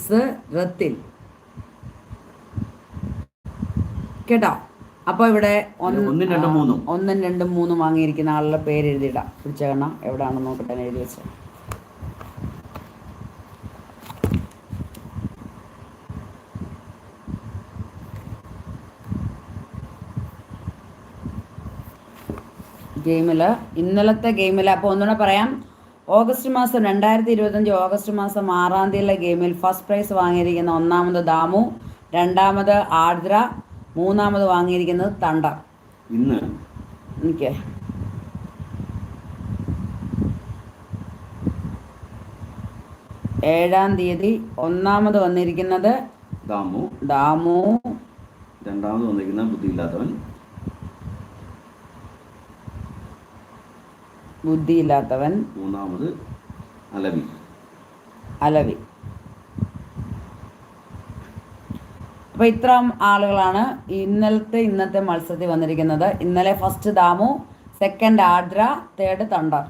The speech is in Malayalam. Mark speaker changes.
Speaker 1: മത്സരത്തിൽ. കേട്ടോ? അപ്പോൾ ഇവിടെ 1, 2, 3 വാങ്ങിയിരിക്കുന്ന ആളുടെ പേര് എഴുതിയിടാം. പിടിച്ചേക്കണം, എവിടെയാണെന്ന് നോക്കട്ടെ, എഴുതി വെച്ചത്. ഇന്നലത്തെ ഗെയിമിൽ അപ്പോൾ ഒന്നുകൂടെ പറയാം. ഓഗസ്റ്റ് മാസം 2025 ഓഗസ്റ്റ് മാസം 6-ാം തീയതിയിലെ ഗെയിമിൽ ഫസ്റ്റ് പ്രൈസ് വാങ്ങിയിരിക്കുന്ന ഒന്നാമത് ദാമു, രണ്ടാമത് ആർദ്ര, മൂന്നാമത് വാങ്ങിയിരിക്കുന്നത് തണ്ടർ.
Speaker 2: ഇന്ന്
Speaker 1: എനിക്ക് 7-ാം തീയതി ഒന്നാമത് വന്നിരിക്കുന്നത് ദാമു,
Speaker 2: രണ്ടാമത് വന്നിരിക്കുന്ന
Speaker 1: ബുദ്ധിയില്ലാത്തവൻ,
Speaker 2: മൂന്നാമത്
Speaker 1: അലവി. അപ്പോൾ ഇത്ര ആളുകളാണ് ഇന്നത്തെ മത്സരത്തിൽ വന്നിരിക്കുന്നത്. ഇന്നലെ ഫസ്റ്റ് ദാമു, സെക്കൻഡ് ആർദ്ര, തേർഡ് തണ്ടർ.